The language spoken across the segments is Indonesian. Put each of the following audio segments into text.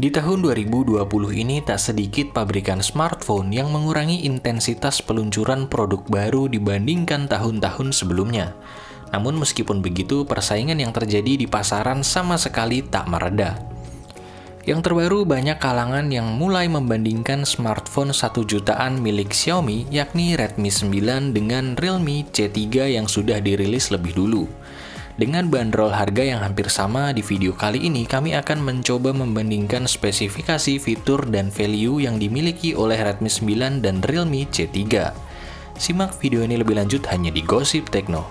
Di tahun 2020 ini tak sedikit pabrikan smartphone yang mengurangi intensitas peluncuran produk baru dibandingkan tahun-tahun sebelumnya. Namun meskipun begitu, persaingan yang terjadi di pasaran sama sekali tak mereda. Yang terbaru, banyak kalangan yang mulai membandingkan smartphone 1 jutaan milik Xiaomi, yakni Redmi 9 dengan Realme C3 yang sudah dirilis lebih dulu. Dengan bandrol harga yang hampir sama, di video kali ini kami akan mencoba membandingkan spesifikasi, fitur, dan value yang dimiliki oleh Redmi 9 dan Realme C3. Simak video ini lebih lanjut hanya di Gosip Tekno.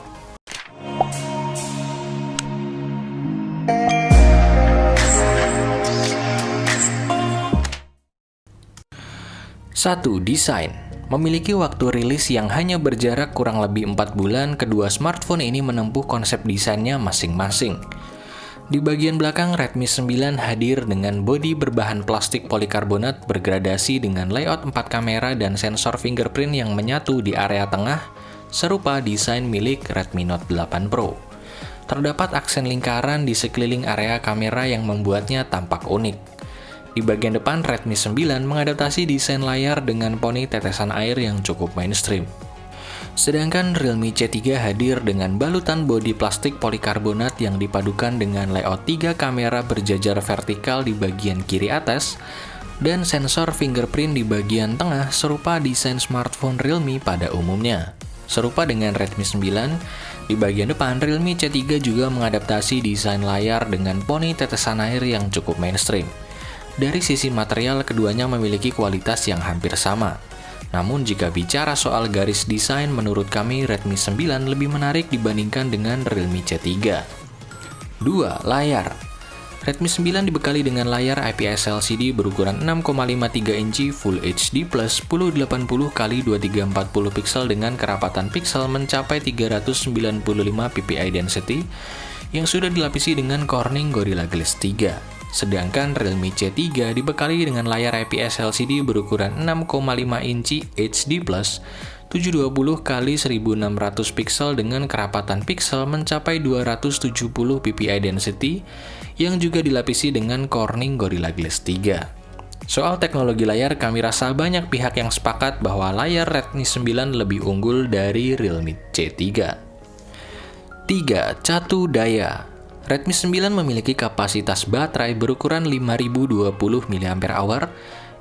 1. Desain. Memiliki waktu rilis yang hanya berjarak kurang lebih 4 bulan, kedua smartphone ini menempuh konsep desainnya masing-masing. Di bagian belakang, Redmi 9 hadir dengan bodi berbahan plastik polikarbonat bergradasi dengan layout 4 kamera dan sensor fingerprint yang menyatu di area tengah, serupa desain milik Redmi Note 8 Pro. Terdapat aksen lingkaran di sekeliling area kamera yang membuatnya tampak unik. Di bagian depan, Redmi 9 mengadaptasi desain layar dengan poni tetesan air yang cukup mainstream. Sedangkan Realme C3 hadir dengan balutan bodi plastik polikarbonat yang dipadukan dengan layout 3 kamera berjajar vertikal di bagian kiri atas dan sensor fingerprint di bagian tengah, serupa desain smartphone Realme pada umumnya. Serupa dengan Redmi 9, di bagian depan Realme C3 juga mengadaptasi desain layar dengan poni tetesan air yang cukup mainstream. Dari sisi material, keduanya memiliki kualitas yang hampir sama. Namun jika bicara soal garis desain, menurut kami Redmi 9 lebih menarik dibandingkan dengan Realme C3. 2. Layar. Redmi 9 dibekali dengan layar IPS LCD berukuran 6,53 inci Full HD Plus 1080x2340 pixel dengan kerapatan pixel mencapai 395 ppi density yang sudah dilapisi dengan Corning Gorilla Glass 3. Sedangkan Realme C3 dibekali dengan layar IPS LCD berukuran 6,5 inci HD Plus 720x1600 pixel dengan kerapatan pixel mencapai 270 ppi density yang juga dilapisi dengan Corning Gorilla Glass 3. Soal teknologi layar, kami rasa banyak pihak yang sepakat bahwa layar Redmi 9 lebih unggul dari Realme C3. 3. Catu daya. Redmi 9 memiliki kapasitas baterai berukuran 5020 mAh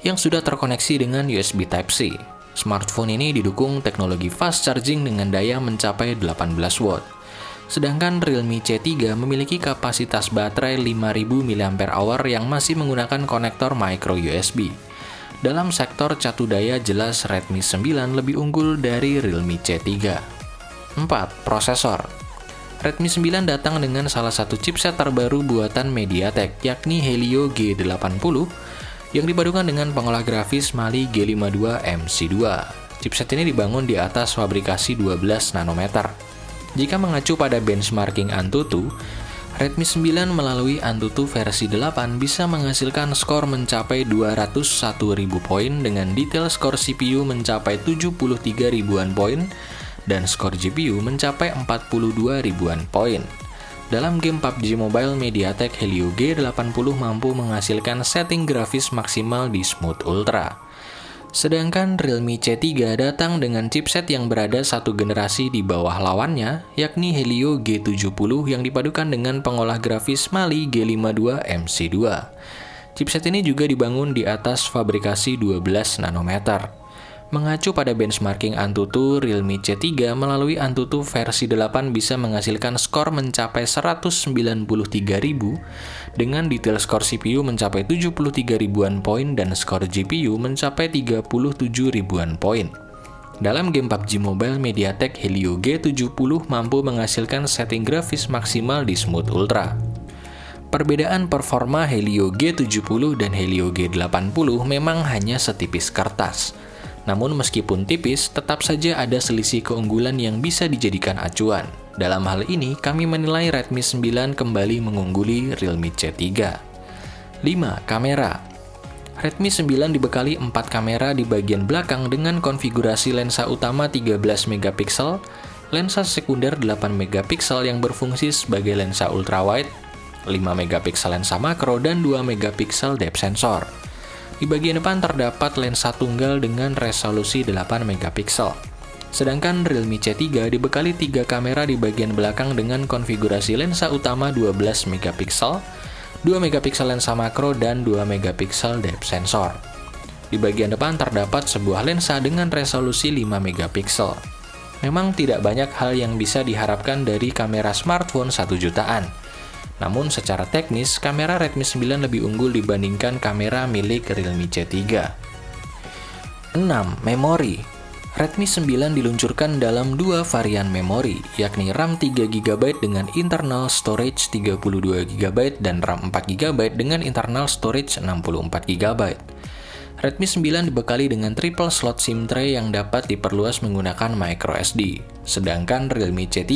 yang sudah terkoneksi dengan USB Type-C. Smartphone ini didukung teknologi fast charging dengan daya mencapai 18 watt. Sedangkan Realme C3 memiliki kapasitas baterai 5000 mAh yang masih menggunakan konektor micro USB. Dalam sektor catu daya, jelas Redmi 9 lebih unggul dari Realme C3. 4. Prosesor. Redmi 9 datang dengan salah satu chipset terbaru buatan MediaTek, yakni Helio G80, yang dipadukan dengan pengolah grafis Mali G52 MC2. Chipset ini dibangun di atas fabrikasi 12 nanometer. Jika mengacu pada benchmarking Antutu, Redmi 9 melalui Antutu versi 8 bisa menghasilkan skor mencapai 201.000 poin dengan detail skor CPU mencapai 73 ribuan poin dan skor GPU mencapai 42 ribuan poin. Dalam game PUBG Mobile, MediaTek Helio G80 mampu menghasilkan setting grafis maksimal di Smooth Ultra. Sedangkan Realme C3 datang dengan chipset yang berada satu generasi di bawah lawannya, yakni Helio G70 yang dipadukan dengan pengolah grafis Mali G52 MC2. Chipset ini juga dibangun di atas fabrikasi 12 nanometer. Mengacu pada benchmarking Antutu, Realme C3 melalui Antutu versi 8 bisa menghasilkan skor mencapai 193.000 dengan detail skor CPU mencapai 73 ribuan poin dan skor GPU mencapai 37 ribuan poin. Dalam game PUBG Mobile, MediaTek Helio G70 mampu menghasilkan setting grafis maksimal di Smooth Ultra. Perbedaan performa Helio G70 dan Helio G80 memang hanya setipis kertas. Namun meskipun tipis, tetap saja ada selisih keunggulan yang bisa dijadikan acuan. Dalam hal ini, kami menilai Redmi 9 kembali mengungguli Realme C3. 5. Kamera. Redmi 9 dibekali 4 kamera di bagian belakang dengan konfigurasi lensa utama 13 megapiksel, lensa sekunder 8 megapiksel yang berfungsi sebagai lensa ultrawide, 5 megapiksel lensa makro, dan 2 megapiksel depth sensor. Di bagian depan terdapat lensa tunggal dengan resolusi 8 megapiksel. Sedangkan Realme C3 dibekali 3 kamera di bagian belakang dengan konfigurasi lensa utama 12 megapiksel, 2 megapiksel lensa makro, dan 2 megapiksel depth sensor. Di bagian depan terdapat sebuah lensa dengan resolusi 5 megapiksel. Memang tidak banyak hal yang bisa diharapkan dari kamera smartphone 1 jutaan. Namun secara teknis, kamera Redmi 9 lebih unggul dibandingkan kamera milik Realme C3. 6. Memori. Redmi 9 diluncurkan dalam 2 varian memori, yakni RAM 3GB dengan internal storage 32GB dan RAM 4GB dengan internal storage 64GB. Redmi 9 dibekali dengan triple slot SIM tray yang dapat diperluas menggunakan microSD. Sedangkan Realme C3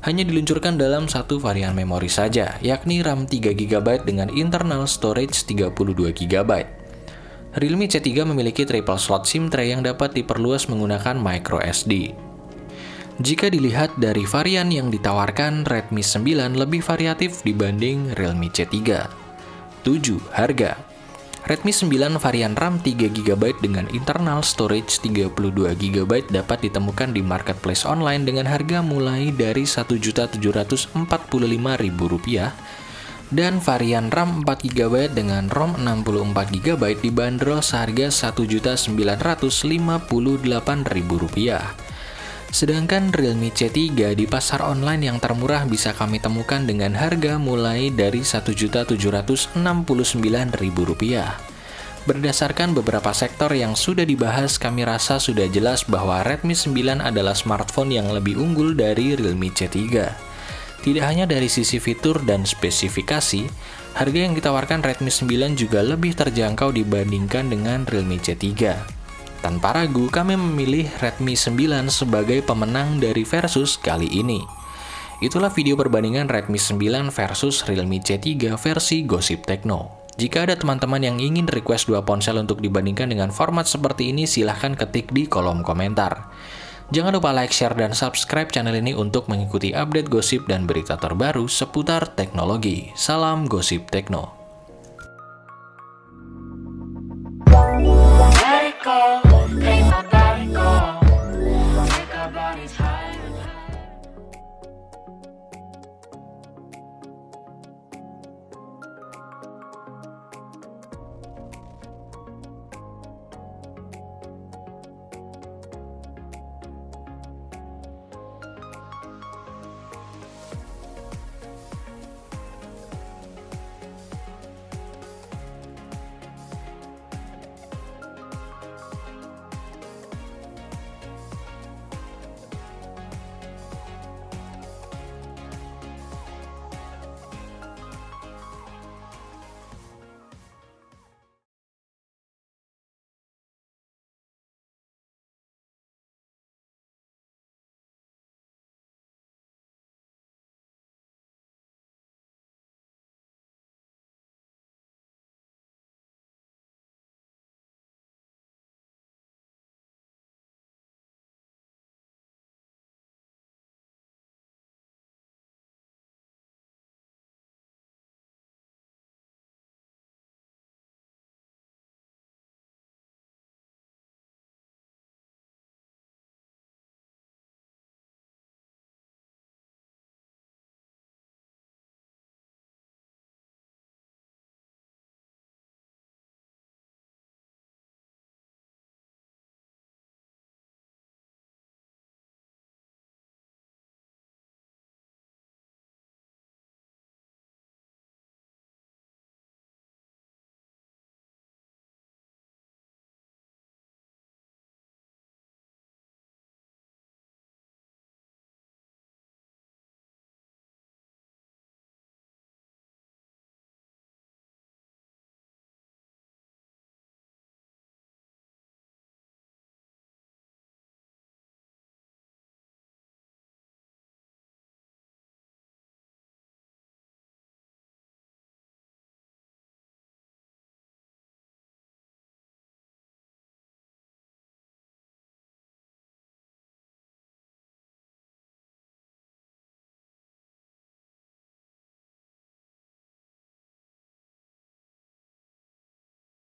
hanya diluncurkan dalam 1 varian memori saja, yakni RAM 3GB dengan internal storage 32GB. Realme C3 memiliki triple slot SIM tray yang dapat diperluas menggunakan microSD. Jika dilihat dari varian yang ditawarkan, Redmi 9 lebih variatif dibanding Realme C3. 7. Harga. Redmi 9 varian RAM 3GB dengan internal storage 32GB dapat ditemukan di marketplace online dengan harga mulai dari Rp1.745.000 dan varian RAM 4GB dengan ROM 64GB dibanderol seharga Rp1.958.000. Sedangkan Realme C3 di pasar online yang termurah bisa kami temukan dengan harga mulai dari Rp1.769.000. Berdasarkan beberapa sektor yang sudah dibahas, kami rasa sudah jelas bahwa Redmi 9 adalah smartphone yang lebih unggul dari Realme C3. Tidak hanya dari sisi fitur dan spesifikasi, harga yang ditawarkan Redmi 9 juga lebih terjangkau dibandingkan dengan Realme C3. Tanpa ragu, kami memilih Redmi 9 sebagai pemenang dari versus kali ini. Itulah video perbandingan Redmi 9 versus Realme C3 versi Gossip Tekno. Jika ada teman-teman yang ingin request 2 ponsel untuk dibandingkan dengan format seperti ini, silahkan ketik di kolom komentar. Jangan lupa like, share, dan subscribe channel ini untuk mengikuti update gosip dan berita terbaru seputar teknologi. Salam Gossip Tekno.